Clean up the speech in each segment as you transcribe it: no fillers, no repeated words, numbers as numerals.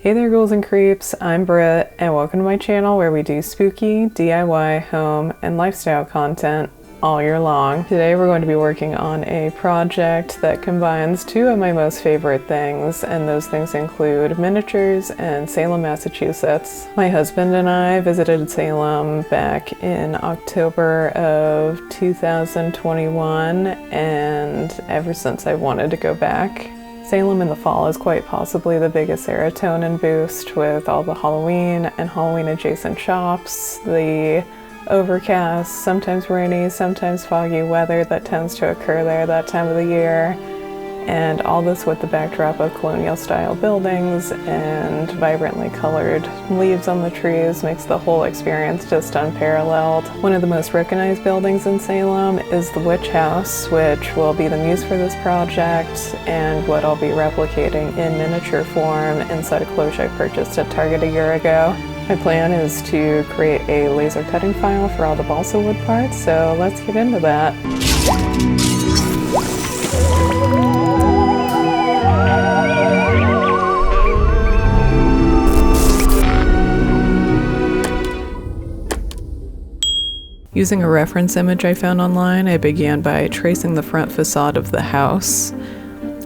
Hey there ghouls and creeps, I'm Britt, and welcome to my channel where we do spooky, DIY, home, and lifestyle content all year long. Today we're going to be working on a project that combines two of my most favorite things, and those things include miniatures and Salem, Massachusetts. My husband and I visited Salem back in October of 2021, and ever since I've wanted to go back. Salem in the fall is quite possibly the biggest serotonin boost with all the Halloween and Halloween adjacent shops, the overcast, sometimes rainy, sometimes foggy weather that tends to occur there that time of the year, and all this with the backdrop of colonial style buildings and vibrantly colored leaves on the trees makes the whole experience just unparalleled. One of the most recognized buildings in Salem is the Witch House, which will be the muse for this project and what I'll be replicating in miniature form inside a Cloche I purchased at Target a year ago. My plan is to create a laser cutting file for all the balsa wood parts, so let's get into that. Using a reference image I found online, I began by tracing the front facade of the house.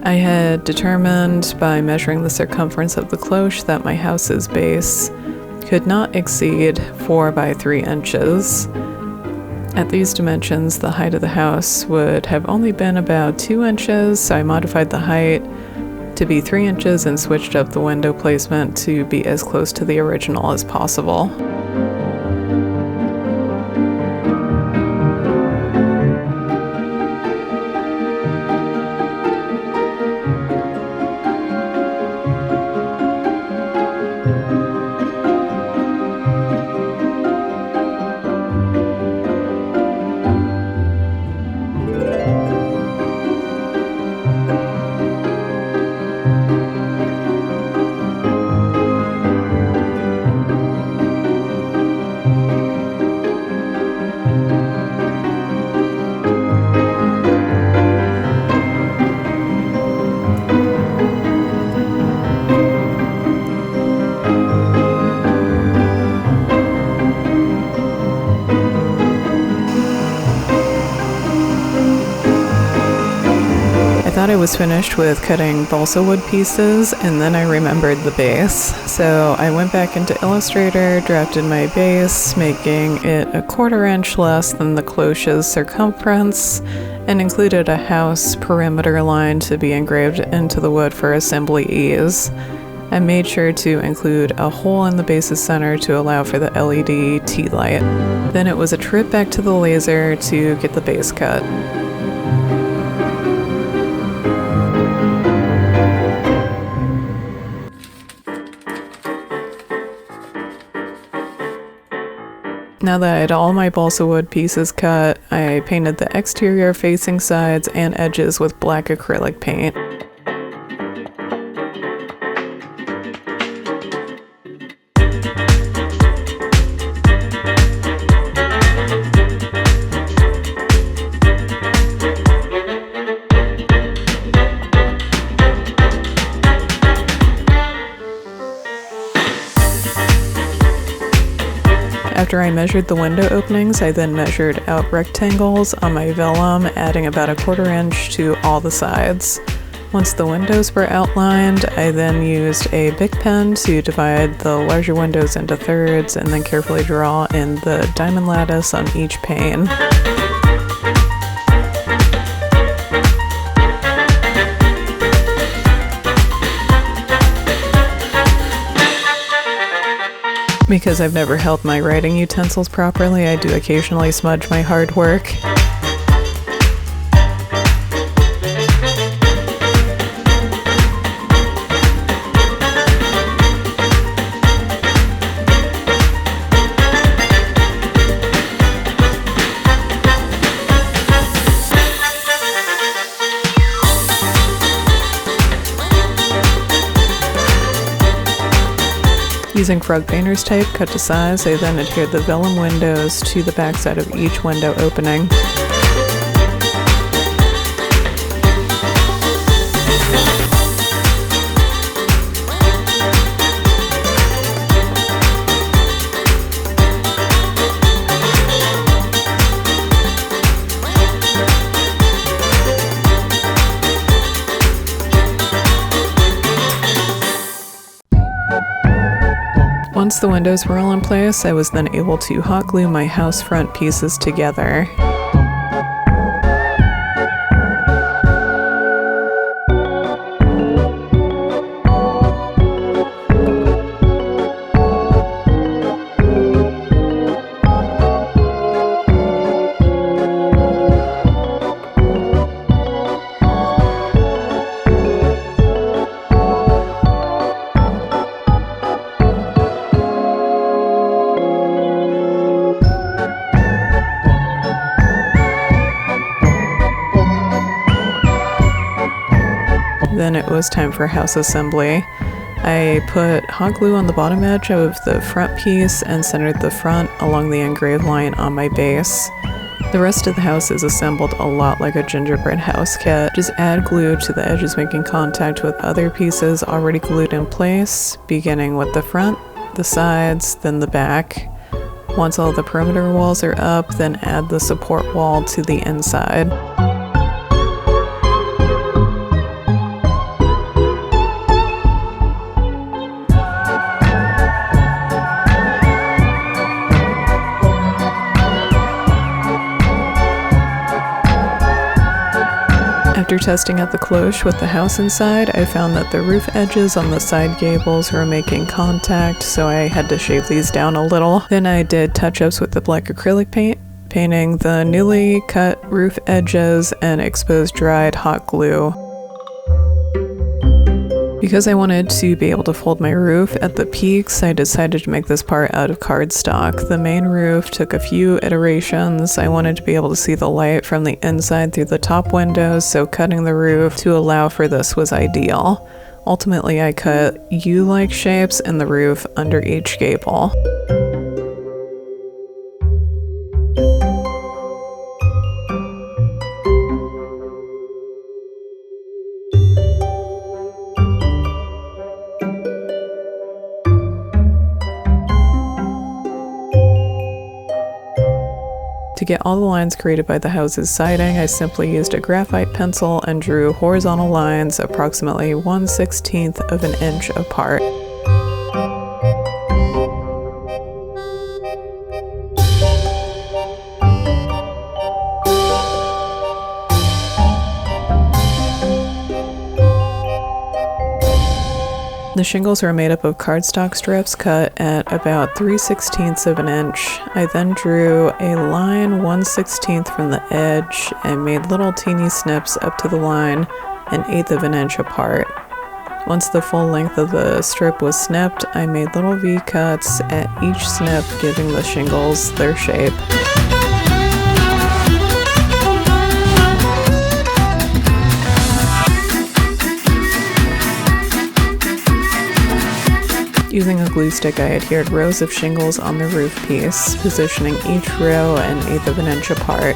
I had determined by measuring the circumference of the cloche that my house's base could not exceed 4 by 3 inches. At these dimensions, the height of the house would have only been about 2 inches, so I modified the height to be 3 inches and switched up the window placement to be as close to the original as possible. I was finished with cutting balsa wood pieces, and then I remembered the base. So I went back into Illustrator, drafted my base, making it 1/4 inch less than the cloche's circumference, and included a house perimeter line to be engraved into the wood for assembly ease. I made sure to include a hole in the base's center to allow for the LED tealight. Then it was a trip back to the laser to get the base cut. Now that I had all my balsa wood pieces cut, I painted the exterior facing sides and edges with black acrylic paint. After I measured the window openings, I then measured out rectangles on my vellum, adding about 1/4 inch to all the sides. Once the windows were outlined, I then used a Bic pen to divide the larger windows into thirds and then carefully draw in the diamond lattice on each pane. Because I've never held my writing utensils properly, I do occasionally smudge my hard work. Using frog painter's tape cut to size, I then adhered the vellum windows to the backside of each window opening. Once the windows were all in place, I was then able to hot glue my house front pieces together. Then it was time for house assembly. I put hot glue on the bottom edge of the front piece and centered the front along the engraved line on my base. The rest of the house is assembled a lot like a gingerbread house kit. Just add glue to the edges making contact with other pieces already glued in place, beginning with the front, the sides, then the back. Once all the perimeter walls are up, then add the support wall to the inside. After testing out the cloche with the house inside, I found that the roof edges on the side gables were making contact, so I had to shave these down a little. Then I did touch-ups with the black acrylic paint, painting the newly cut roof edges and exposed dried hot glue. Because I wanted to be able to fold my roof at the peaks, I decided to make this part out of cardstock. The main roof took a few iterations. I wanted to be able to see the light from the inside through the top windows, so cutting the roof to allow for this was ideal. Ultimately, I cut U-like shapes in the roof under each gable. To get all the lines created by the house's siding, I simply used a graphite pencil and drew horizontal lines approximately 1/16 of an inch apart. The shingles are made up of cardstock strips cut at about 3/16 of an inch. I then drew a line 1/16 from the edge and made little teeny snips up to the line 1/8 of an inch apart. Once the full length of the strip was snipped, I made little V cuts at each snip, giving the shingles their shape. Using a glue stick, I adhered rows of shingles on the roof piece, positioning each row 1/8 of an inch apart.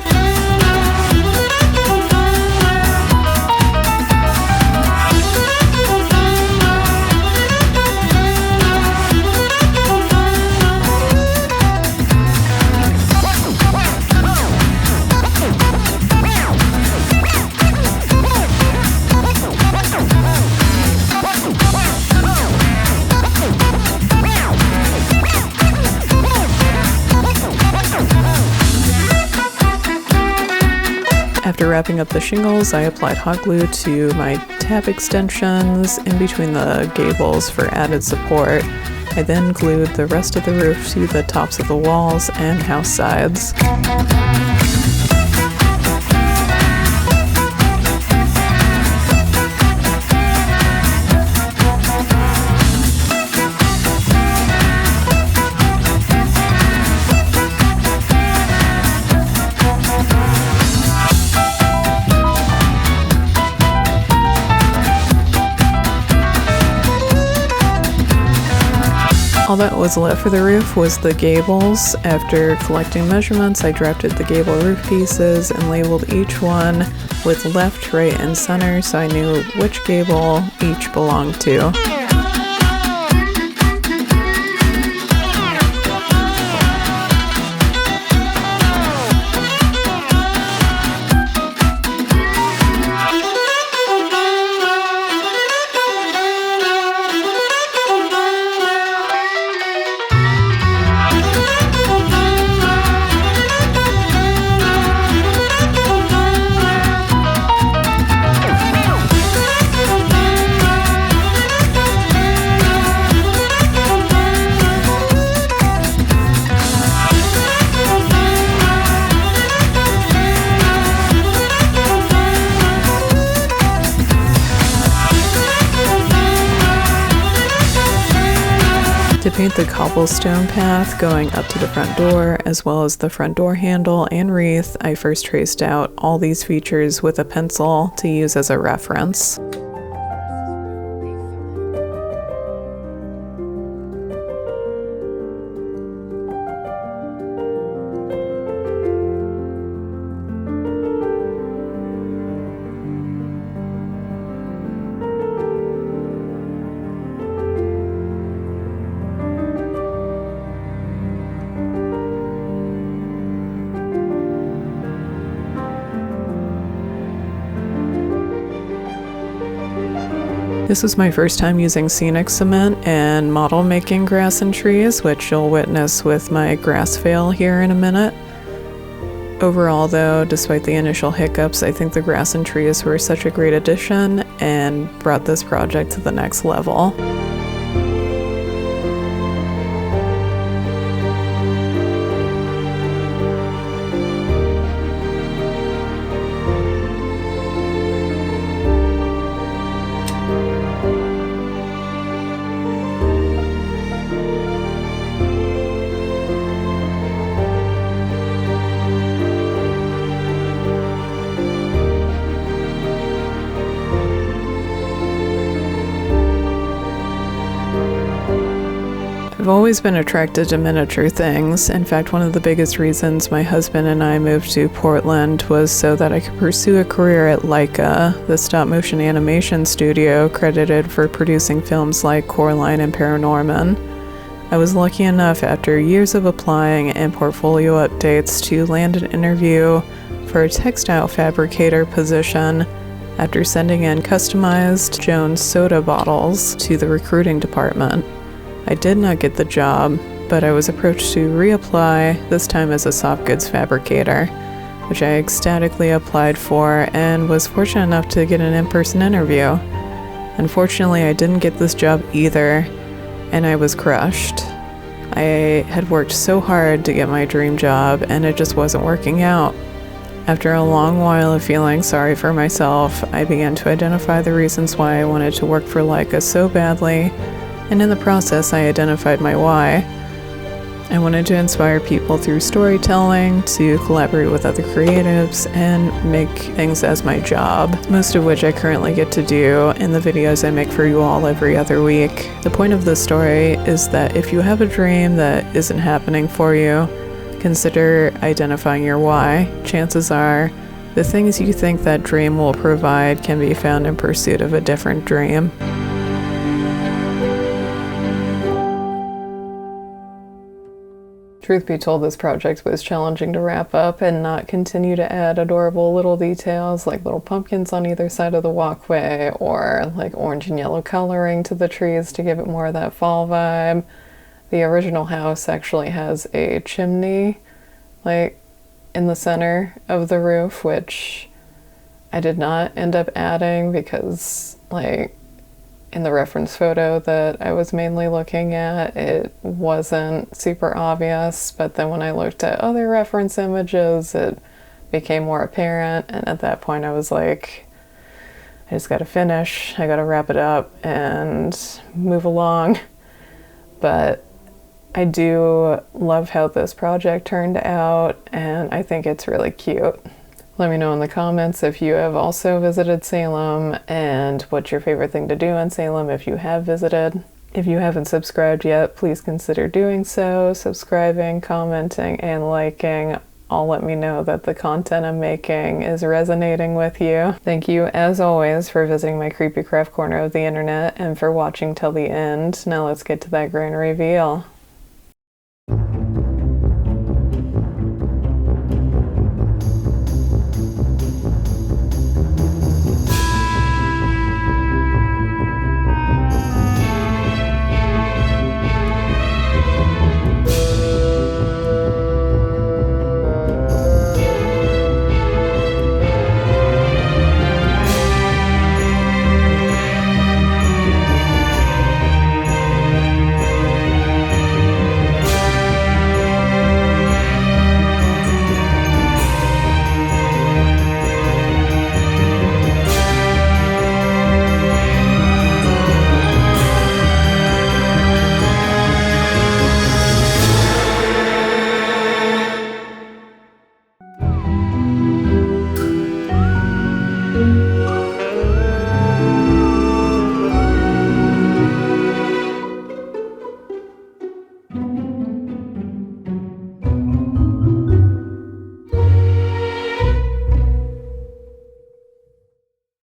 After wrapping up the shingles, I applied hot glue to my tab extensions in between the gables for added support. I then glued the rest of the roof to the tops of the walls and house sides. All that was left for the roof was the gables. After collecting measurements, I drafted the gable roof pieces and labeled each one with left, right, and center so I knew which gable each belonged to. To paint the cobblestone path going up to the front door, as well as the front door handle and wreath, I first traced out all these features with a pencil to use as a reference. This was my first time using scenic cement and model making grass and trees, which you'll witness with my grass veil here in a minute. Overall though, despite the initial hiccups, I think the grass and trees were such a great addition and brought this project to the next level. I've always been attracted to miniature things. In fact, one of the biggest reasons my husband and I moved to Portland was so that I could pursue a career at Leica, the stop-motion animation studio credited for producing films like Coraline and Paranorman. I was lucky enough after years of applying and portfolio updates to land an interview for a textile fabricator position after sending in customized Jones soda bottles to the recruiting department. I did not get the job, but I was approached to reapply, this time as a soft goods fabricator, which I ecstatically applied for and was fortunate enough to get an in-person interview. Unfortunately, I didn't get this job either, and I was crushed. I had worked so hard to get my dream job, and it just wasn't working out. After a long while of feeling sorry for myself, I began to identify the reasons why I wanted to work for Leica so badly, and in the process I identified my why. I wanted to inspire people through storytelling, to collaborate with other creatives, and make things as my job, most of which I currently get to do in the videos I make for you all every other week. The point of this story is that if you have a dream that isn't happening for you, consider identifying your why. Chances are, the things you think that dream will provide can be found in pursuit of a different dream. Truth be told, this project was challenging to wrap up and not continue to add adorable little details like little pumpkins on either side of the walkway or like orange and yellow coloring to the trees to give it more of that fall vibe. The original house actually has a chimney like in the center of the roof, which I did not end up adding because like in the reference photo that I was mainly looking at, it wasn't super obvious, but then when I looked at other reference images, it became more apparent, and at that point I was like, I just gotta finish, I gotta wrap it up and move along. But I do love how this project turned out, and I think it's really cute. Let me know in the comments if you have also visited Salem and what's your favorite thing to do in Salem if you have visited. If you haven't subscribed yet, please consider doing so. Subscribing, commenting, and liking all let me know that the content I'm making is resonating with you. Thank you, as always, for visiting my creepy craft corner of the internet and for watching till the end. Now let's get to that grand reveal.